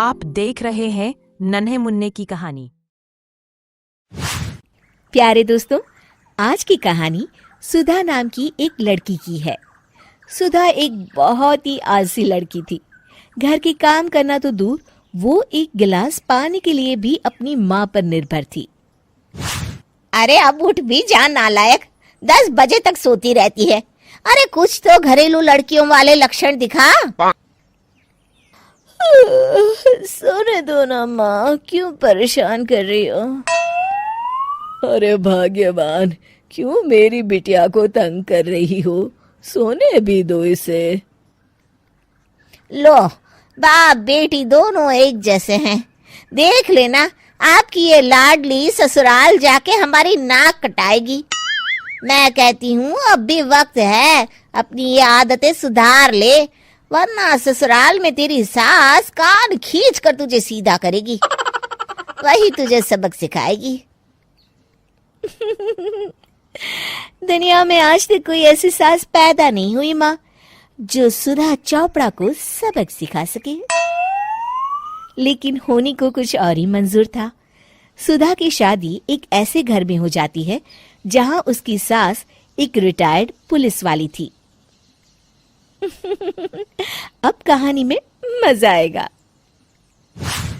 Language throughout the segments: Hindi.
आप देख रहे हैं नन्हे मुन्ने की कहानी। प्यारे दोस्तों, आज की कहानी सुधा नाम की एक लड़की की है। सुधा एक बहुत ही आलसी लड़की थी। घर के काम करना तो दूर, वो एक गिलास पानी के लिए भी अपनी माँ पर निर्भर थी। अरे अब उठ भी जा नालायक, 10 बजे तक सोती रहती है। अरे कुछ तो घरेलू लड़कियों वाले लक्षण दिखा। सोने दो ना माँ, क्यों परेशान कर रही हो? अरे भाग्यवान, क्यों मेरी बिटिया को तंग कर रही हो? सोने भी दो इसे। लो, बाप बेटी दोनों एक जैसे हैं। देख लेना, आपकी ये लाडली ससुराल जाके हमारी नाक कटाएगी। मैं कहती हूँ अब भी वक्त है, अपनी ये आदतें सुधार ले, वरना ससुराल में तेरी सास कान खींच कर तुझे सीधा करेगी। वही तुझे सबक सिखाएगी। दुनिया में आज तक कोई ऐसी सास पैदा नहीं हुई माँ, जो सुधा चोपड़ा को सबक सिखा सके। लेकिन होनी को कुछ और ही मंजूर था। सुधा की शादी एक ऐसे घर में हो जाती है जहां उसकी सास एक रिटायर्ड पुलिस वाली थी। अब कहानी में मजा आएगा।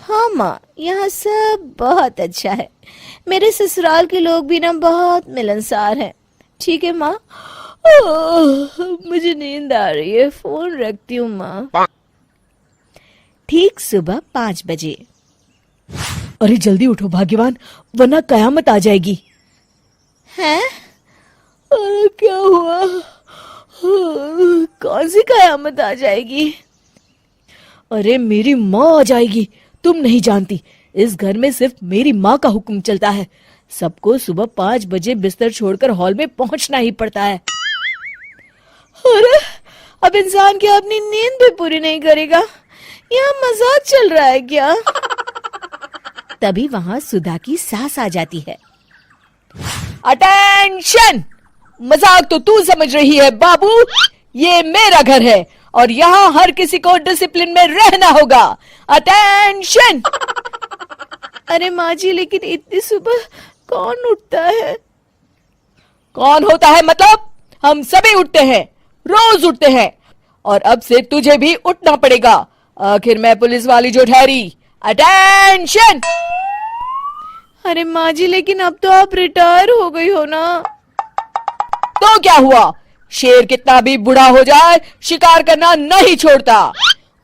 हाँ माँ, यहाँ सब बहुत अच्छा है। मेरे ससुराल के लोग भी ना बहुत मिलनसार हैं। ठीक है माँ, मुझे नींद आ रही है, फोन रखती हूँ माँ। ठीक सुबह 5 बजे। अरे जल्दी उठो भाग्यवान, वरना कयामत आ जाएगी। हैं? अरे क्या हुआ? कौन सी कयामत आ जाएगी? अरे मेरी माँ आ जाएगी। तुम नहीं जानती, इस घर में सिर्फ मेरी माँ का हुक्म चलता है। सबको सुबह 5 बजे बिस्तर छोड़कर हॉल में पहुंचना ही पड़ता है। अरे अब इंसान क्या अपनी नींद भी पूरी नहीं करेगा? यहाँ मजाक चल रहा है क्या? तभी वहां सुधा की सास आ जाती है। अटेंशन! मजाक तो तू समझ रही है बाबू, ये मेरा घर है और यहाँ हर किसी को डिसिप्लिन में रहना होगा। अटेंशन! अरे माँ जी, लेकिन इतनी सुबह कौन उठता है? कौन होता है मतलब? हम सभी उठते हैं, रोज उठते हैं, और अब से तुझे भी उठना पड़ेगा। आखिर मैं पुलिस वाली जो ठहरी। अटेंशन! अरे माँ जी, लेकिन अब तो आप रिटायर हो गई हो ना। तो क्या हुआ? शेर कितना भी बूढ़ा हो जाए, शिकार करना नहीं छोड़ता।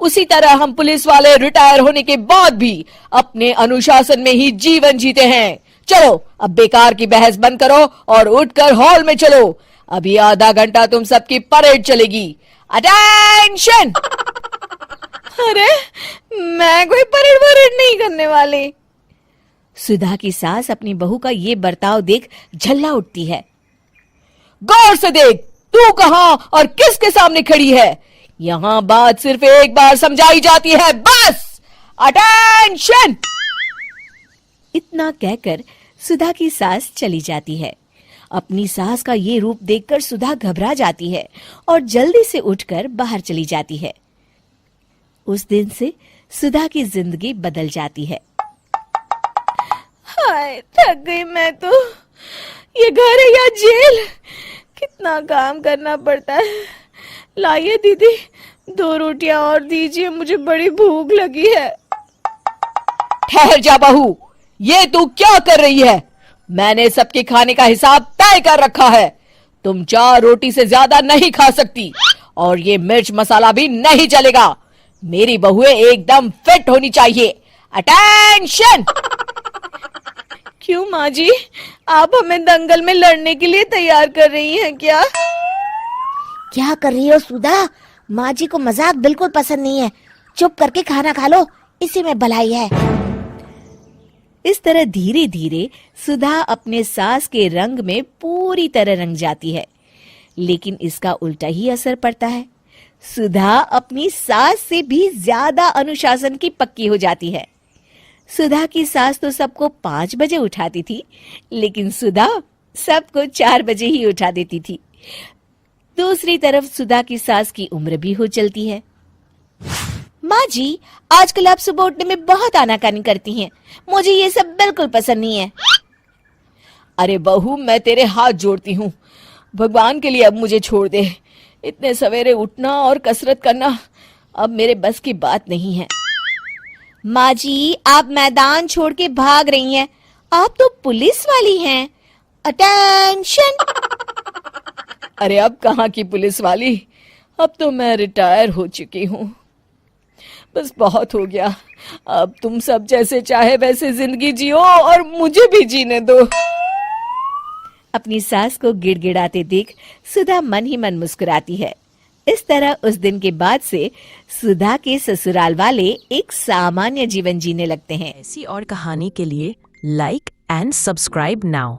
उसी तरह हम पुलिस वाले रिटायर होने के बाद भी अपने अनुशासन में ही जीवन जीते हैं। चलो अब बेकार की बहस बंद करो और उठकर हॉल में चलो। अभी आधा घंटा तुम सबकी परेड चलेगी। अटेंशन! अरे मैं कोई परेड नहीं करने वाली। सुधा की सास अपनी बहू का ये बर्ताव देख झल्ला उठती है। गौर से देख, तू कहां और किसके सामने खड़ी है? यहां बात सिर्फ एक बार समझाई जाती है, बस। अटेंशन! इतना कहकर सुधा की सास चली जाती है। अपनी सास का ये रूप देखकर सुधा घबरा जाती है और जल्दी से उठकर बाहर चली जाती है। उस दिन से सुधा की जिंदगी बदल जाती है। हाय, थक गई मैं तो। ये घर है या जेल? कितना काम करना पड़ता है। लाइए दीदी, 2 रोटियां और दीजिए, मुझे बड़ी भूख लगी है। ठहर जा बहू, ये तू क्या कर रही है? मैंने सबके खाने का हिसाब तय कर रखा है। तुम 4 रोटी से ज्यादा नहीं खा सकती और ये मिर्च मसाला भी नहीं चलेगा। मेरी बहुएं एकदम फिट होनी चाहिए। अटेंशन! क्यों माँ जी, आप हमें दंगल में लड़ने के लिए तैयार कर रही हैं क्या? क्या कर रही हो सुधा? माँ जी को मजाक बिल्कुल पसंद नहीं है। चुप करके खाना खा लो, इसी में भलाई है। इस तरह धीरे धीरे सुधा अपने सास के रंग में पूरी तरह रंग जाती है, लेकिन इसका उल्टा ही असर पड़ता है। सुधा अपनी सास से भी ज्यादा अनुशासन की पक्की हो जाती है। सुधा की सास तो सबको 5 बजे उठाती थी, लेकिन सुधा सबको 4 बजे ही उठा देती थी। दूसरी तरफ सुधा की सास की उम्र भी हो चलती है। माँ जी, आजकल आप सुबह उठने में बहुत आनाकानी करती हैं। मुझे ये सब बिल्कुल पसंद नहीं है। अरे बहू, मैं तेरे हाथ जोड़ती हूँ, भगवान के लिए अब मुझे छोड़ दे। इतने सवेरे उठना और कसरत करना अब मेरे बस की बात नहीं है। माँ जी, आप मैदान छोड़ के भाग रही हैं। आप तो पुलिस वाली हैं। अटेंशन! अरे अब कहाँ की पुलिस वाली, अब तो मैं रिटायर हो चुकी हूँ। बस बहुत हो गया, अब तुम सब जैसे चाहे वैसे जिंदगी जियो और मुझे भी जीने दो। अपनी सास को गिड़गिड़ाते देख सुधा मन ही मन मुस्कुराती है। इस तरह उस दिन के बाद से सुधा के ससुराल वाले एक सामान्य जीवन जीने लगते हैं। ऐसी और कहानी के लिए लाइक एंड सब्सक्राइब नाउ।